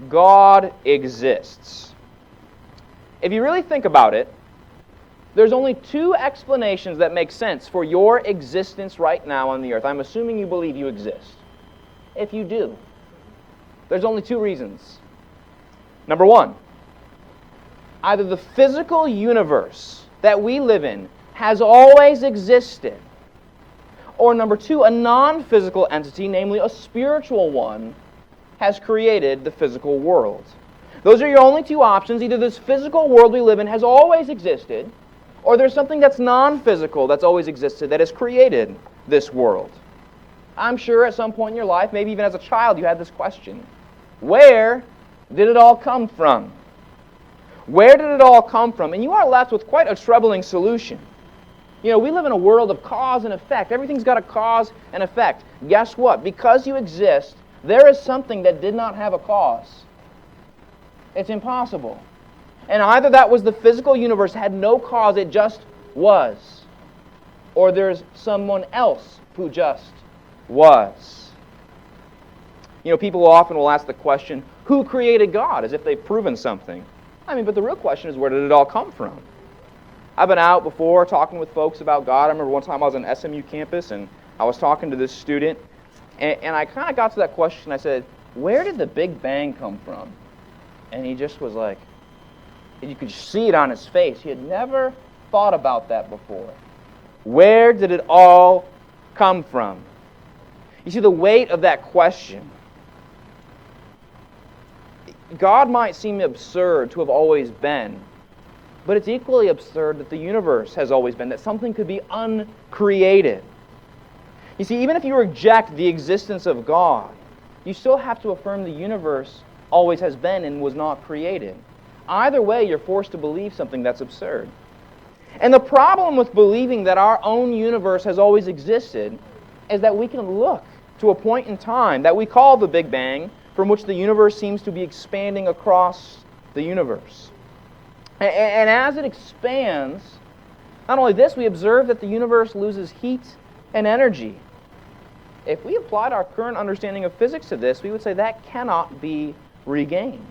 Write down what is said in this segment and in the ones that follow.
God exists. If you really think about it, there's only two explanations that make sense for your existence right now on the earth. I'm assuming you believe you exist. If you do, there's only two reasons. Number one, either the physical universe that we live in has always existed, or number two, a non-physical entity, namely a spiritual one, has created the physical world. Those are your only two options. Either this physical world we live in has always existed, or there's something that's non-physical that's always existed that has created this world. I'm sure at some point in your life, maybe even as a child, you had this question. Where did it all come from? Where did it all come from? And you are left with quite a troubling solution. You know, we live in a world of cause and effect. Everything's got a cause and effect. Guess what? Because you exist, there is something that did not have a cause. It's impossible. And either that was the physical universe had no cause, it just was, or there's someone else who just was. You know, people often will ask the question, who created God? As if they've proven something. I mean, but the real question is, where did it all come from? I've been out before talking with folks about God. I remember one time I was on SMU campus and I was talking to this student, and I kind of got to that question. I said, where did the Big Bang come from? And he just was like, you could see it on his face. He had never thought about that before. Where did it all come from? You see, the weight of that question. God might seem absurd to have always been, but it's equally absurd that the universe has always been, that something could be uncreated. You see, even if you reject the existence of God, you still have to affirm the universe always has been and was not created. Either way, you're forced to believe something that's absurd. And the problem with believing that our own universe has always existed is that we can look to a point in time that we call the Big Bang, from which the universe seems to be expanding across the universe. And as it expands, not only this, we observe that the universe loses heat and energy. If we applied our current understanding of physics to this, we would say that cannot be regained.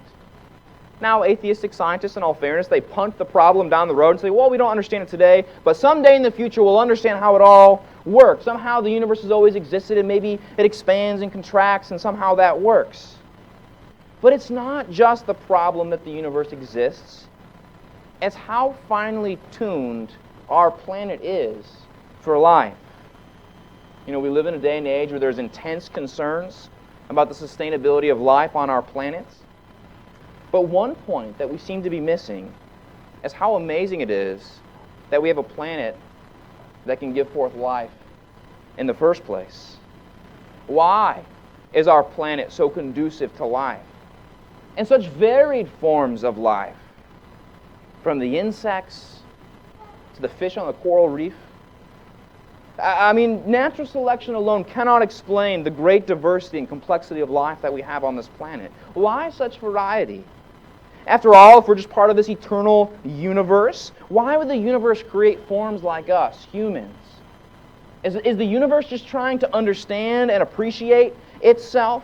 Now, atheistic scientists, in all fairness, they punt the problem down the road and say, well, we don't understand it today, but someday in the future we'll understand how it all works. Somehow the universe has always existed, and maybe it expands and contracts, and somehow that works. But it's not just the problem that the universe exists. It's how finely tuned our planet is for life. You know, we live in a day and age where there's intense concerns about the sustainability of life on our planet. But one point that we seem to be missing is how amazing it is that we have a planet that can give forth life in the first place. Why is our planet so conducive to life? And such varied forms of life, from the insects to the fish on the coral reef. I mean, natural selection alone cannot explain the great diversity and complexity of life that we have on this planet. Why such variety? After all, if we're just part of this eternal universe, why would the universe create forms like us, humans? Is the universe just trying to understand and appreciate itself?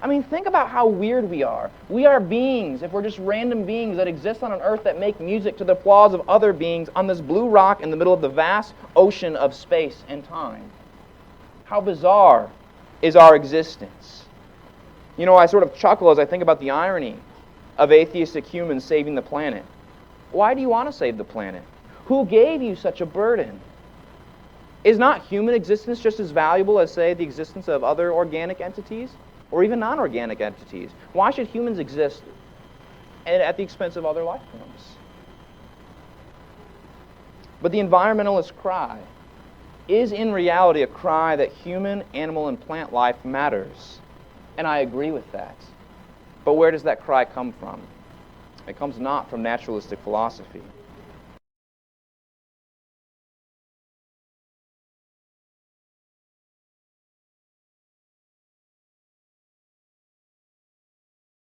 I mean, think about how weird we are. We are beings, if we're just random beings that exist on an earth that make music to the applause of other beings on this blue rock in the middle of the vast ocean of space and time. How bizarre is our existence? You know, I sort of chuckle as I think about the irony of atheistic humans saving the planet. Why do you want to save the planet? Who gave you such a burden? Is not human existence just as valuable as, say, the existence of other organic entities or even non-organic entities? Why should humans exist at the expense of other life forms? But the environmentalist cry is in reality a cry that human, animal, and plant life matters. And I agree with that. But where does that cry come from? It comes not from naturalistic philosophy.